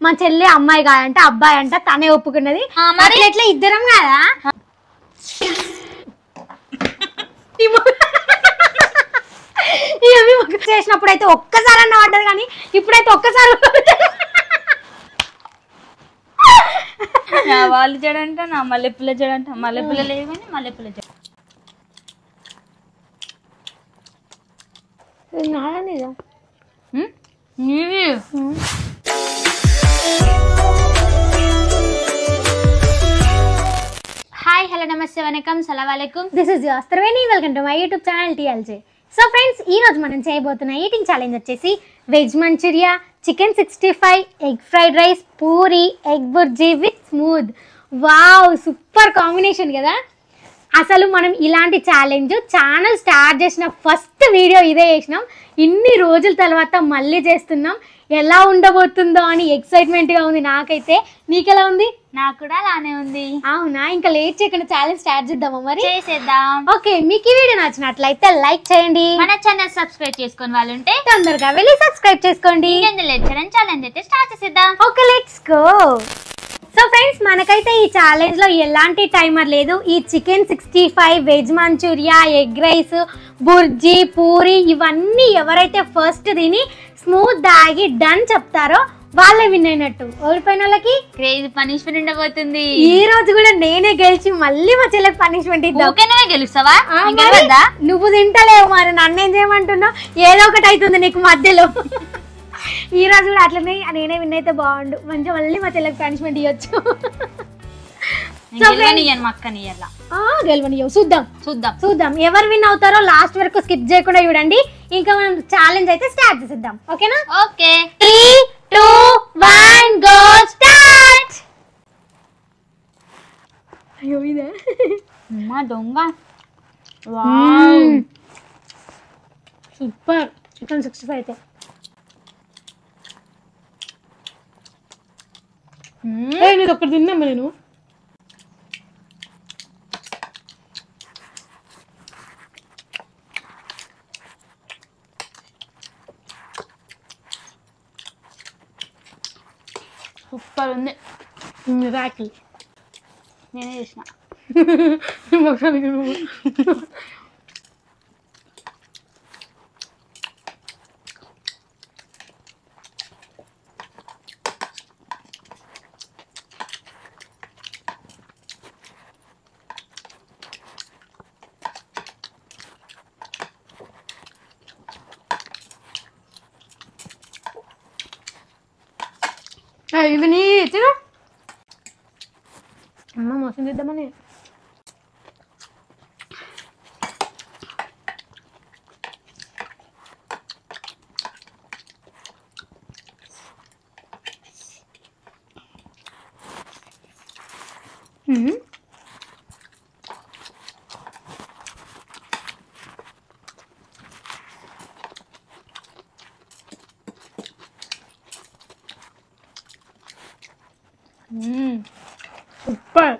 మా చెల్లి అమ్మాయి కాదంట అబ్బాయి అంట తనే ఒప్పుకున్నది. మరి ఎట్లా ఇద్దరం కదా చేసినప్పుడు అయితే ఒక్కసారి అన్న పడ్డది కానీ ఇప్పుడైతే ఒక్కసారి నా వాళ్ళు చెడంట నా మల్లెపిల్ల చెడంట మల్లెపిల్ల లేదు కానీ మల్లెపిల్ల చెడు హాయ్ హలో నమస్తే వనకం సలాం అలైకుం this is your Triveni welcome to my YouTube channel TLJ. So friends ఈ రోజు మనం చేయబోతున్న ఈటింగ్ ఛాలెంజ్ వచ్చేసి veg manchurian, chicken 65, egg fried rice, puri, egg bhurji with smooth. Wow super combination కదా. అసలు మనం ఇలాంటి ఛాలెంజ్ ఛానల్ స్టార్ట్ చేసిన ఫస్ట్ వీడియో ఇదే చేసినాం. ఇన్ని రోజుల తర్వాత మళ్ళీ చేస్తున్నాం. ఎలా ఉండబోతుందో అని ఎక్సైట్మెంట్గా ఉంది నాకైతే. నీకెలా ఉంది? నాకు కూడా అలానే ఉంది. అవునా? ఇంకా లేట్ చేయకుండా ఛాలెంజ్ స్టార్ట్ చేద్దామా? మరి చేసేద్దాం. ఓకే, మీకు ఈ వీడియో నచ్చినట్లయితే లైక్ చేయండి. మన ఛానల్ సబ్స్క్రైబ్ చేసుకుని వాళ్ళు ఉంటే తొందరగా వెళ్ళి సబ్స్క్రైబ్ చేసుకోండి. లేట్ చేయడం ఛాలెంజ్ అయితే స్టార్ట్ చేసేద్దాం. Okay let's go. So friends మనకైతే ఈ ఛాలెంజ్ లో ఎలాంటి టైమర్ లేదు. ఈ chicken 65, veg manchuria, egg rice, bhurji, puri ఇవన్నీ ఎవరైతే ఫస్ట్ తిని స్మూత్ దాగి డన్ చెప్తారో వాళ్ళే విన్ అయినట్టు. ఓడిపోయిన వాళ్ళకి క్రేజీ పనిష్మెంట్ ఉండబోతుంది. ఈ రోజు కూడా నేనే గెలిచి మళ్ళీ మా చెల్లెకి పనిష్మెంట్ ఇద్దాం. నువ్వే గెలుస్తావా? నువ్వు తింటలేవు మరి నన్నేం చేయమంటున్నావు? ఏదో ఒకటి అవుతుంది నీకు మధ్యలో. ఈ రోజు కూడా అట్లనే నేనే విన్ అయితే బాగుండు. మంచిగా మళ్ళీ మా చెల్లెకి పనిష్మెంట్ ఇవ్వచ్చు. గెలవనియవు. చూద్దాం ఎవరు విన్ అవుతారో లాస్ట్ వరకు స్కిప్ చేయకుండా చూడండి. ఇంకా మనం ఛాలెంజ్ అయితే స్టార్ట్ చేసేద్దాం. ఓకేనా? ఓకే. 3, 2, 1 go start. అయ్యో ఇదే అమ్మా దొంగ. సూపర్ చికెన్ 65 అయితే. నేను ఒక్కటి తిన్నామా నేను. సూపర్ ఉంది. రాకి నేనే చేసిన. ఇవి నీ తిను. అమ్మ మోసం చేద్దామని. సూపర్.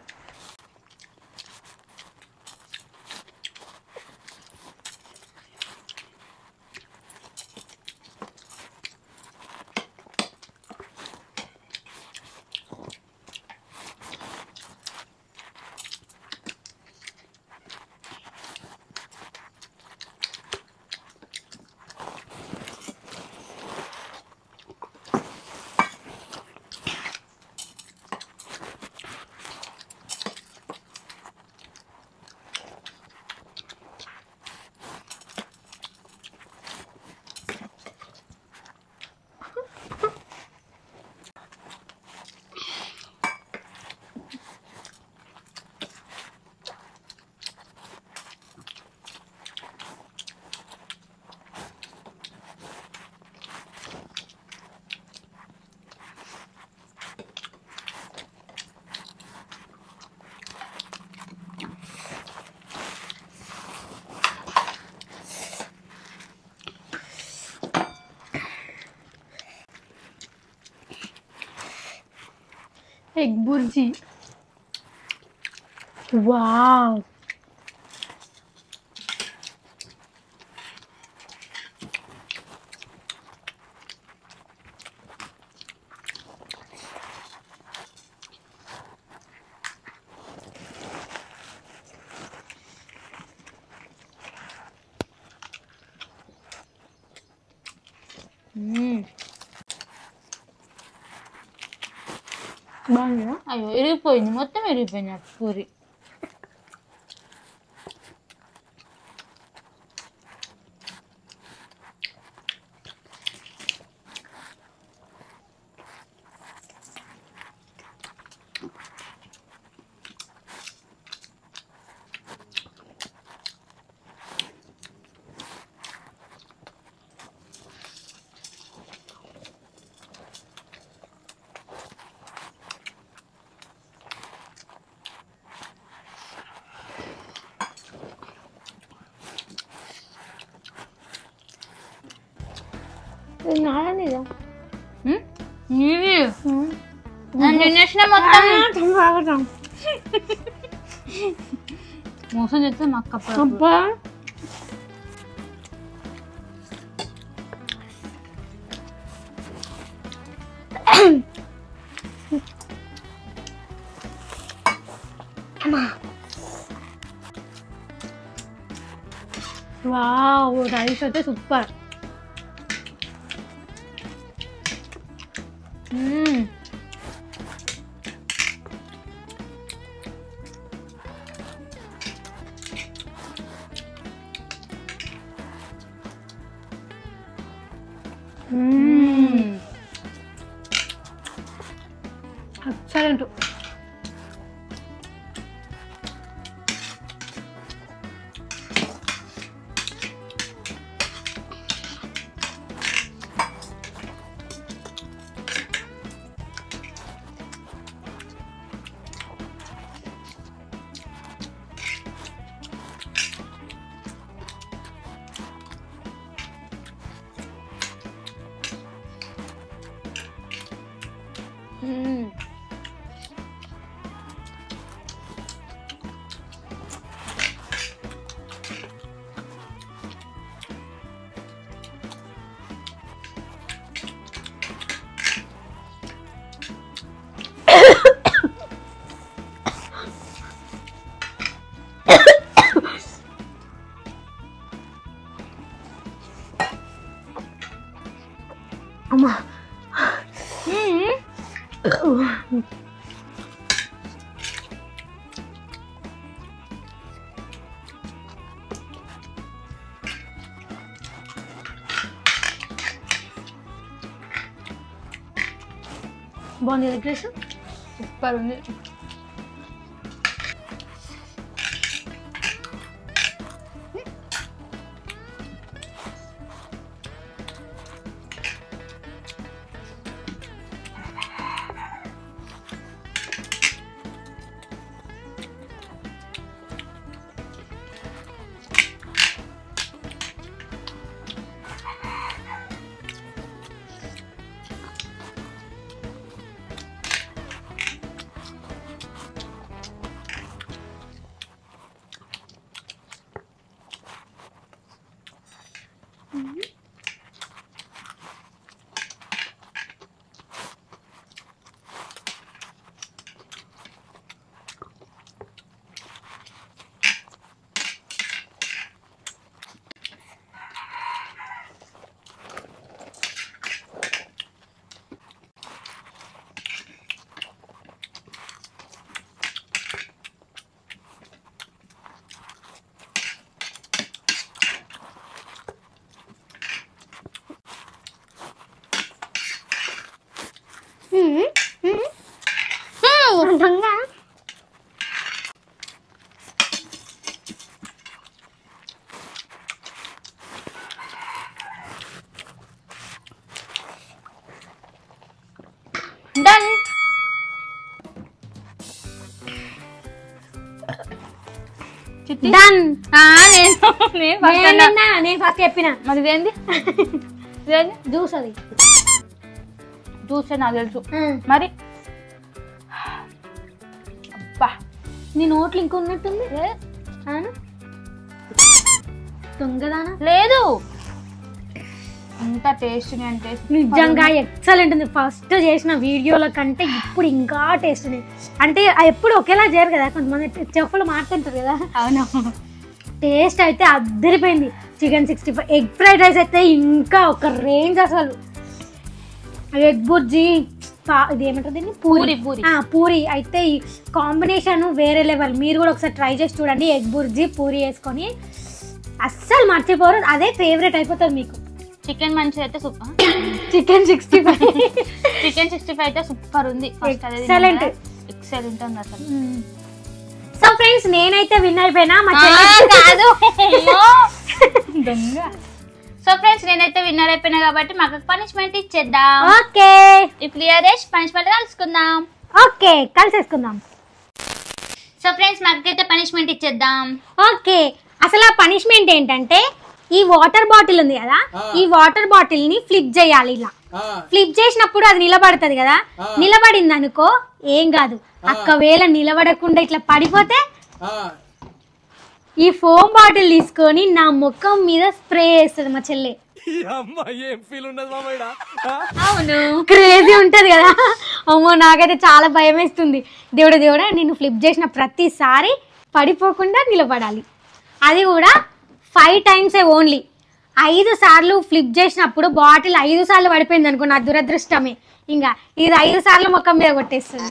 ఎగ్ బుర్జీ. వావ్ బాగుందా? అయ్యో ఇరిగిపోయింది, మొత్తం ఇరిగిపోయింది ఆ పూరి. ఇది నాదనిదా? నీవి నేను తినేసిన మొత్తం. మోసం చేస్తే మా అక్క అబ్బా వావ్, రైస్ అయితే సూపర్. ఎక్సలెంట్. అమ్మా బాగుంది డెకరేషన్, సూపర్ ఉంది. డన్. డన్. నేను ఫస్ట్ చెప్పిన మరి ఇదేంది? ఇదేంది? జ్యూస్. అది జ్యూస్ నాకు తెలుసు. మరి అబ్బా, నీ నోట్లు ఇంకా ఉన్నట్టుంది. దొంగదానా? లేదు, ఇంత టేస్ట్ అంటే నిజంగా ఎక్సలెంట్ ఉంది. ఫస్ట్ చేసిన వీడియోల కంటే ఇప్పుడు ఇంకా టేస్ట్ ఉంది. అంటే ఎప్పుడు ఒకేలా చేయరు కదా, కొంతమంది చెఫ్లు మాట్లాడుతారు కదా. అవును, టేస్ట్ అయితే అద్దరిపోయింది. చికెన్ 65 ఎగ్ ఫ్రైడ్ రైస్ అయితే ఇంకా ఒక రేంజ్ అసలు. ఎగ్ బుర్జీ ఇది ఏమంటారు దీన్ని పూరి అయితే కాంబినేషన్ వేరే లెవెల్. మీరు కూడా ఒకసారి ట్రై చేసి చూడండి. ఎగ్ బుర్జీ పూరి వేసుకొని అస్సలు మర్చిపోరు. అదే ఫేవరెట్ అయిపోతుంది మీకు. చికెన్ మంచిగా అయితే సూపర్. చికెన్ 65 అయితే సూపర్ ఉంది. ఎక్సలెంట్ ఉంది అసలు. సో ఫ్రెండ్స్ నేనైతే విన్ అయిపోయినా. కాదు సో ఫ్రెండ్స్ నేనైతే విన్నర్ అయిపోయినా కాబట్టి మాకు పనిష్మెంట్ ఇచ్చేద్దాం. ఓకే ఇప్పుడు క్లియర్ పనిష్మెంట్ కలుసుకుందాం. ఓకే కలిసేసుకుందాం. సో ఫ్రెండ్స్ మాకైతే పనిష్మెంట్ ఇచ్చేద్దాం. ఓకే అసలు ఆ పనిష్మెంట్ ఏంటంటే ఈ వాటర్ బాటిల్ ఉంది కదా, ఈ వాటర్ బాటిల్ ని ఫ్లిప్ చేయాలి. ఇలా ఫ్లిప్ చేసినప్పుడు అది నిలబడుతుంది కదా, నిలబడింది అనుకో ఏం కాదు. ఒకవేళ నిలబడకుండా ఇట్లా పడిపోతే ఈ ఫోమ్ బాటిల్ తీసుకొని నా ముఖం మీద స్ప్రే చేస్తుంది మా చెల్లి. అవును క్రేజీ ఉంటది కదా. అమ్మో నాకైతే చాలా భయం వేస్తుంది. దేవుడా నేను ఫ్లిప్ చేసిన ప్రతిసారి పడిపోకుండా నిలబడాలి. అది కూడా 5 times ఓన్లీ. 5 సార్లు ఫ్లిప్ చేసినప్పుడు బాటిల్ 5 సార్లు పడిపోయింది అనుకో నా దురదృష్టమే. ఇంకా ఇది 5 సార్లు ముఖం మీద కొట్టేస్తుంది.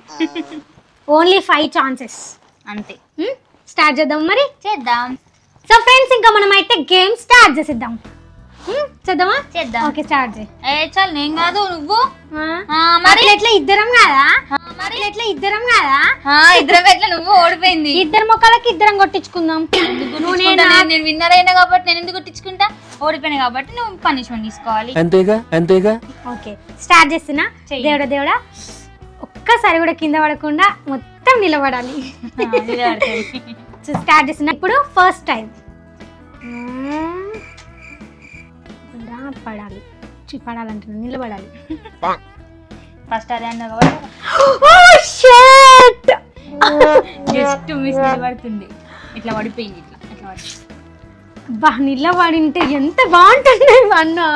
ఓన్లీ 5 chances అంతే. స్టార్ట్ చేద్దాం మరి. చేద్దాం. సో ఫ్రెండ్స్ ఇంకా మనం అయితే గేమ్ స్టార్ట్ చేసేద్దాం. చేద్దామా? చేద్దాం. ఓకే స్టార్ట్ చేయి. చాలు నేను కాదు నువ్వు. మరి ఎట్లా ఇద్దరం కదా, ఇద్దరం ఎట్లా నువ్వు ఓడిపోయింది. ఇద్దరు మొక్కలకి ఇద్దరం కొట్టించుకుందాం. నేను విన్నర్ అయినా కాబట్టి నేను ఎందుకు కొట్టించుకుంటా. ఓడిపోయినా కాబట్టి నువ్వు పనిష్మెంట్ తీసుకోవాలి. అంతేగా. ఓకే స్టార్ట్ చేస్తున్నా. దేవుడా ఒక్కసారి కూడా కింద పడకుండా మొత్తం నిలబడాలి. స్టార్ట్ చేస్తున్నా. ఇప్పుడు ఫస్ట్ టైం పడాలంటున్నా, నిలబడాలి. ఫస్ట్ అదే అన్నా కాబట్టి జస్ట్ మిస్ నిలబడుతుంది. ఇట్లా పడిపోయింది. ఇట్లా బా నిలబడింటే ఎంత బాగుంటుంది అన్నా.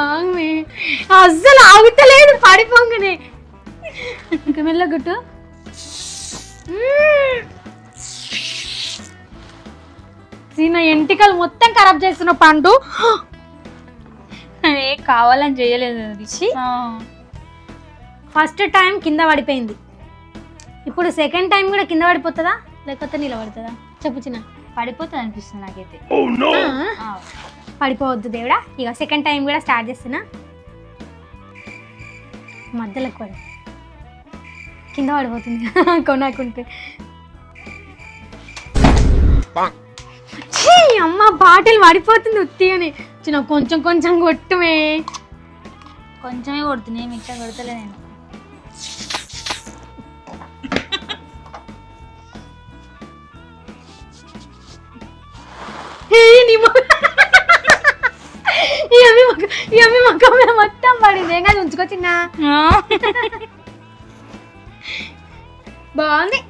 అస్సలు ఆగుతలేదు పడిపోగానే. ఇంకా మెల్లగొట్టు. నా ఎంటికలు మొత్తం ఖరాబ్ చేస్తున్న పండు. కావాలని చేయలేదు. ఫస్ట్ టైం కింద పడిపోయింది. ఇప్పుడు సెకండ్ టైం కూడా కింద పడిపోతుందా లేకపోతే నిలబడుతుందా చెప్పు చిన్న. పడిపోతుంది అనిపిస్తుంది నాకైతే. పడిపోవద్దు దేవుడా. ఇక సెకండ్ టైం కూడా స్టార్ట్ చేస్తున్నా. మధ్యలో కూడా కింద పడిపోతుంది కొనాకుంటే. అమ్మ బాటిల్ పడిపోతుంది ఉత్తి అని. చిన్న కొంచెం కొట్టుమే. కొంచెమే కొడుతుంది, మిగతా కొడతలే నేను. మొత్తం పడింది. ఏం కాదు ఉంచుకో చిన్న. బాగుంది,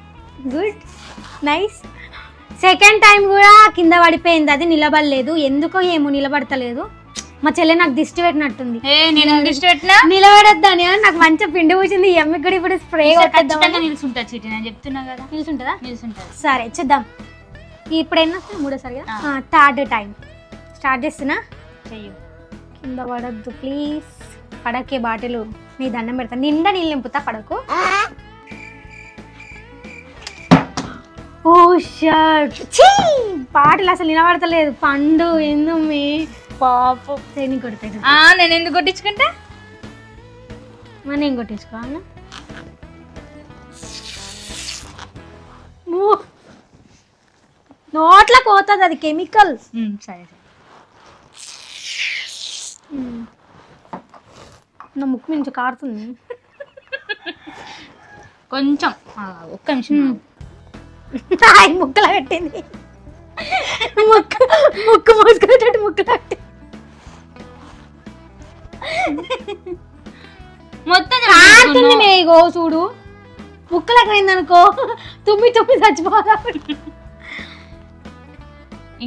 గుడ్, నైస్. సెకండ్ టైం కూడా కింద పడిపోయింది. అది నిలబడలేదు. ఎందుకో ఏమో నిలబడతలేదు. మా చెల్లె నాకు దిష్టి పెట్టినట్టుంది. నిలబడద్దని నాకు మంచిగా పిండి పూసింది. ఎమ్మి కూడా ఇప్పుడు స్ప్రే నిలుచుంటా చీటి నేను చెప్తున్నా కదా. నిలుచుంటుందా? నిలుచుంటుంది. సరే చూద్దాం. ఇప్పుడు ఎన్ని వస్తుంది? మూడోసారి కదా. థర్డ్ టైం స్టార్ట్ చేస్తున్నా. చెయ్యి. కింద పడద్దు ప్లీజ్. పడకే బాటిల్. నీ దండం పెడతా. నిండా నీళ్ళు నింపుతా. పడకు. ఓ షర్ట్ బాటిల్ అసలు నిలబడతలేదు. పండు ఎందుమే పాప కొడతాడు. నేను ఎందుకు కొట్టించుకుంటా? మరి నేను కొట్టించుకోవాలా? నోట్లోకి పోతుంది అది కెమికల్. సరే నా ముక్కు నుంచి కారుతుంది కొంచెం. ఒక్క నిమిషం. ముక్కలా పెట్టింది. ముక్కు మోసుకునేటట్టు ముక్కలా పెట్టి మొత్తం మేగో చూడు. ముక్కలకు అయింది అనుకో తుమ్మి చచ్చిపోవాలి.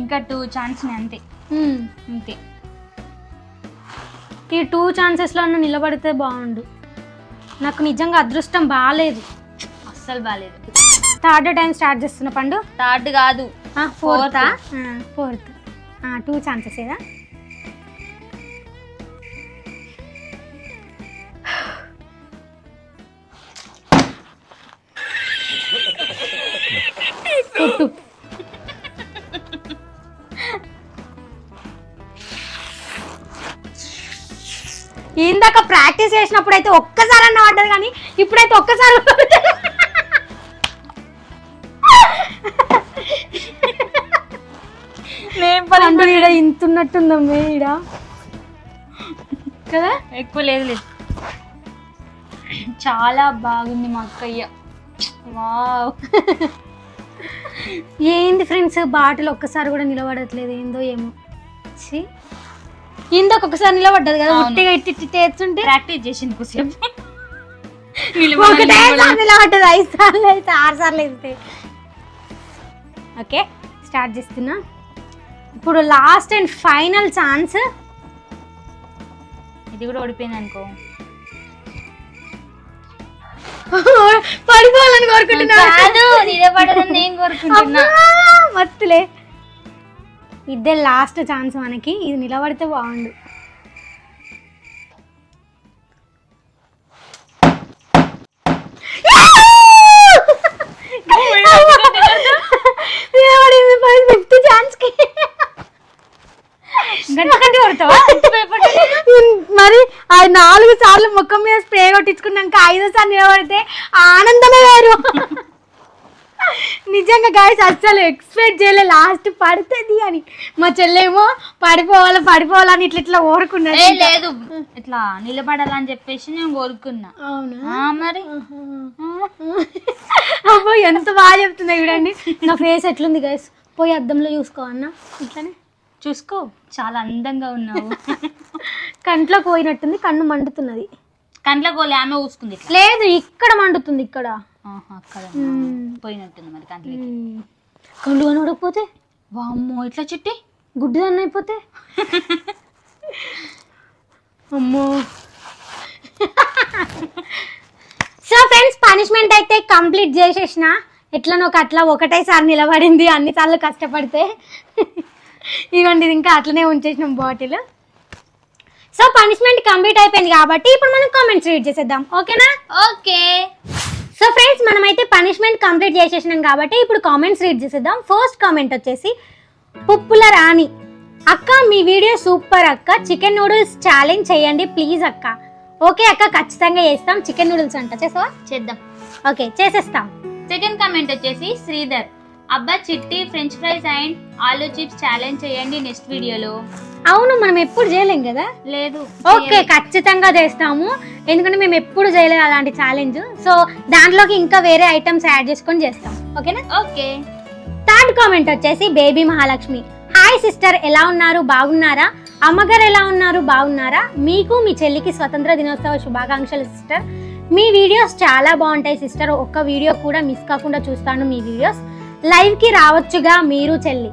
ఇంకా 2 ఛాన్స్ అంతే. అంతే. ఈ 2 chances నిలబడితే బాగుండు. నాకు నిజంగా అదృష్టం బాగాలేదు, అస్సలు బాగాలేదు. థర్డ్ టైం స్టార్ట్ చేస్తున్న పండు. థర్డ్ కాదు, ఫోర్త్. 2 chances ఏదా? కొట్టు. ఇందాక ప్రాక్టీస్ చేసినప్పుడు అయితే ఒక్కసారి అన్న పడ్డది కానీ ఇప్పుడైతే ఒక్కసారి ఈడ ఇంతున్నట్టుందమ్మే ఈడ కదా. ఎక్కువ లేదు. చాలా బాగుంది మా అక్కయ్య. వావ్. ఏంది ఫ్రెండ్స్ బాటిల్ ఒక్కసారి కూడా నిలబడట్లేదు, ఏందో ఏమో. ఇందాక ఒకసారి నిలబడ్డది కదా, ఉట్టిగా ఇట్టి తెచ్చుంటే ప్రాక్టీస్ చేసింది కొద్దిసేపు. నిలబడ్డది 5 సార్లు అయితే 6 సార్లు అయితే. ఓకే స్టార్ట్ చేస్తున్నా. ఇప్పుడు లాస్ట్ అండ్ ఫైనల్ ఛాన్స్. ఇది కూడా ఓడిపోయింది అనుకో. పడిపోవాలని కోరుకుంటున్నా. మత్తులే. ఇదే లాస్ట్ ఛాన్స్ మనకి, ఇది నిలబడితే బాగుండు. మరి ఆ 4 సార్లు ముఖం మీద స్ప్రే కొట్టించుకున్నాక 5వ సారి నిలబడితే ఆనందమే వేరు. నిజంగా గాయస్ అస్సలు ఎక్స్పెక్ట్ చేయలే లాస్ట్ పడుతుంది అని. మా చెల్లేమో పడిపోవాలని ఇట్లా కోరుకున్నా. లేదు ఇట్లా నిలబడాలని చెప్పేసి నేను కోరుకున్నా. అవునా మరి అబ్బో ఎంత బాగా చెప్తుంది చూడండి. నా ఫేస్ ఎట్లుంది గాయస్, పోయి అద్దంలో చూసుకో అన్న. ఇట్లానే చూసుకో, చాలా అందంగా ఉన్నావు. కంట్లో పోయినట్టుంది, కన్ను మండుతున్నది. కంట్లో కోలే ఆమె ఊసుకుంది. లేదు ఇక్కడ మండుతుంది, ఇక్కడ అక్కడ పోయినట్టుంది మరి కంట్లో. కళ్ళు కనబడకపోతే వామ్మో ఇట్లా చుట్టి గుడ్డిదన్న అయిపోతే అమ్మో. సో ఫ్రెండ్స్ పనిష్మెంట్ అయితే కంప్లీట్ చేసేసిన. ఎట్లనో అట్లా ఒకటేసారి నిలబడింది అన్నిసార్లు కష్టపడితే. ఇవ్వండి ఇది ఇంకా అట్లనే ఉంచేసినాం బాటిల్. సో పనిష్మెంట్ కంప్లీట్ అయిపోయింది కాబట్టి ఇప్పుడు మనం కామెంట్స్ రీడ్ చేసేద్దాం. ఓకేనా? ఓకే. సో ఫ్రెండ్స్ మనమైతే పనిష్మెంట్ కంప్లీట్ చేసేసినాం కాబట్టి ఇప్పుడు కామెంట్స్ రీడ్ చేసేద్దాం. ఫస్ట్ కామెంట్ వచ్చేసి పుప్పుల రాణి. అక్క మీ వీడియో సూపర్ అక్క, చికెన్ నూడిల్స్ ఛాలెంజ్ చేయండి ప్లీజ్ అక్క. ఓకే అక్క ఖచ్చితంగా చేస్తాం. చికెన్ నూడిల్స్ అంట చేసావా? చేద్దాం. ఓకే చేసేస్తాం. సెకండ్ కామెంట్ వచ్చేసి శ్రీధర్. అబ్బా చిట్టి French fries and aloo chips challenge చేయండి నెక్స్ట్ వీడియోలో. అవును మనం ఎప్పుడు చేయలేం కదా. లేదు ఓకే ఖచ్చితంగా చేస్తాము, ఎందుకంటే మేము ఎప్పుడు చేయలేదు అలాంటి ఛాలెంజ్. సో దాంట్లోకి ఇంకా వేరే ఐటమ్స్ యాడ్ చేసుకొని చేస్తాం. ఓకేనా? ఓకే. థర్డ్ కామెంట్ వచ్చేసి బేబీ మహాలక్ష్మి. హాయ్ సిస్టర్ ఎలా ఉన్నారు, బాగున్నారా? అమ్మగారు ఎలా ఉన్నారు, బాగున్నారా? మీకు మీ చెల్లికి స్వతంత్ర దినోత్సవ శుభాకాంక్షలు సిస్టర్. మీ వీడియోస్ చాలా బాగుంటాయి సిస్టర్, ఒక్క వీడియో కూడా మిస్ కాకుండా చూస్తాను మీ వీడియోస్. లైవ్ కి రావచ్చుగా మీరు చెల్లి.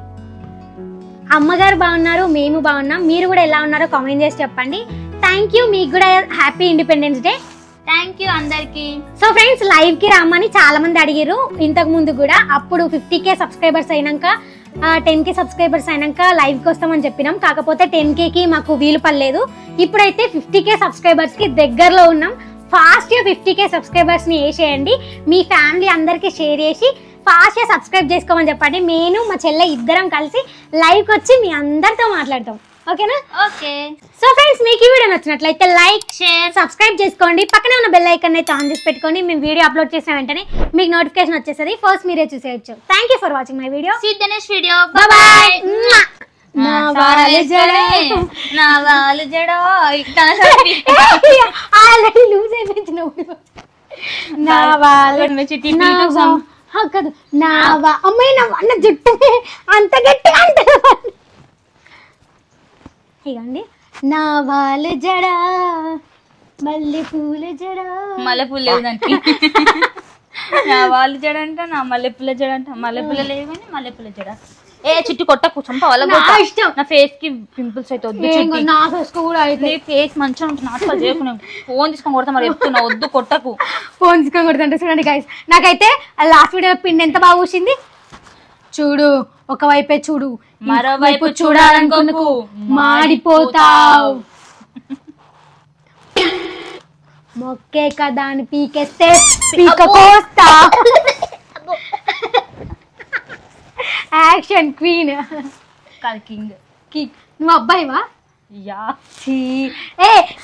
అమ్మగారు బాగున్నారు, మేము బాగున్నాం, మీరు కూడా ఎలా ఉన్నారో కామెంట్ చేసి చెప్పండి. థ్యాంక్ యూ, మీకు కూడా happy independence day. Thank you అందరికి. సో ఫ్రెండ్స్ లైవ్ కి రమ్మని చాలా మంది అడిగారు ఇంతకు ముందు కూడా. అప్పుడు 50K సబ్స్క్రైబర్స్ అయినాక 10K సబ్స్క్రైబర్స్ అయినాక లైవ్ కి వస్తామని చెప్పినాం. కాకపోతే 10Kకి మాకు వీలు పడలేదు. ఇప్పుడైతే 50K సబ్స్క్రైబర్స్ కి దగ్గరలో ఉన్నాం. ఫాస్ట్ గా 50K సబ్స్క్రైబర్స్ ని వేసేయండి, మీ ఫ్యామిలీ అందరికి షేర్ చేసి ఫాస్ట్ గా సబ్స్క్రైబ్ చేసుకోమని చెప్పండి. నేను మా చెల్లె ఇద్దరం కలిసి లైవ్ కి వచ్చి మీ అందరితో మాట్లాడతాం. ఓకేనా? ఓకే. సో ఫ్రెండ్స్ మీకు ఈ వీడియో నచ్చినట్లయితే లైక్ షేర్ సబ్స్క్రైబ్ చేసుకోండి. పక్కనే ఉన్న బెల్ ఐకాన్ అయితే ఆన్ చేసి పెట్టుకోండి. మేము వీడియో అప్లోడ్ చేసిన వెంటనే మీకు నోటిఫికేషన్ వచ్చేసరికి ఫస్ట్ మీరే చూసేయచ్చు. Thank you for watching my video. See the next video. Bye bye. నా వాలు జడ ఆల్రెడీ లూజ్ అయిపోయింది. నా వాళ్ళు కాదు నావా అమ్మాయి నా అన్న జుట్టు అంత గట్టిగా అంటారు. ఇగండి నా వాళ్ళు జడ మల్లె పూల జడ. మల్లె పూలు లేవు దానికి. నా వాళ్ళు జడ అంట, నా మల్లె పూల జడ అంట. మల్లె పూల లేవు కానీ మల్లె పూల జడ. ఏ చిట్టి కొట్టకు చంప వాళ్ళ ఇష్టం. నా ఫేస్ కి పింపుల్స్ అయితే వద్దు. నా ఫేస్ కూడా అయితే ఫేస్ మంచిగా ఉంటుంది. నాటకాలు చేయకు. ఫోన్ తీసుకొని కొడతా మరి చెప్తున్నా, వద్దు కొట్టకు. ఫోన్ తీసుకొని కొడుతుంటే చూడండి గైస్, నాకైతే లాస్ట్ వీడియో పిండి ఎంత బాగా ఊసింది చూడు. ఒకవైపే చూడు, మరోవైపు చూడాలనుకోకు మాడిపోతావు. మొక్కే కదా అని పీకేస్తే పీక కోస్తా. యాక్షన్ క్వీన్ కింగ్ నువ్వు అబ్బాయివా యా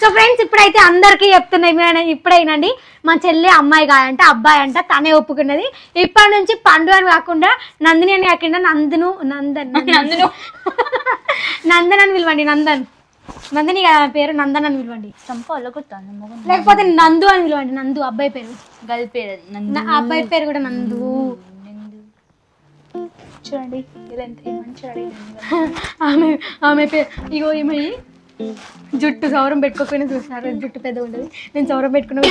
సో ఫ్రెండ్స్ ఇప్పుడైతే అందరికీ చెప్తున్నాయి ఇప్పుడైనండి మా చెల్లి అమ్మాయి కాదంట అబ్బాయి అంట తనే ఒప్పుకున్నది ఇప్పటి నుంచి పండు అని కాకుండా నందిని అని కాకుండా నందన్ అని పిలవండి నందిని కదా పేరు నందన్ అని పిలవండి లేకపోతే నందు అని పిలవండి నందు అబ్బాయి పేరు గర్ల్ పేరు అబ్బాయి పేరు కూడా నందు చూడండి మంచి ఆమె పేరు ఇగో ఈమె జుట్టు సౌరం పెట్టుకోకపోయినా చూస్తారు జుట్టు పెద్ద ఉంటుంది నేను సౌరం పెట్టుకున్నా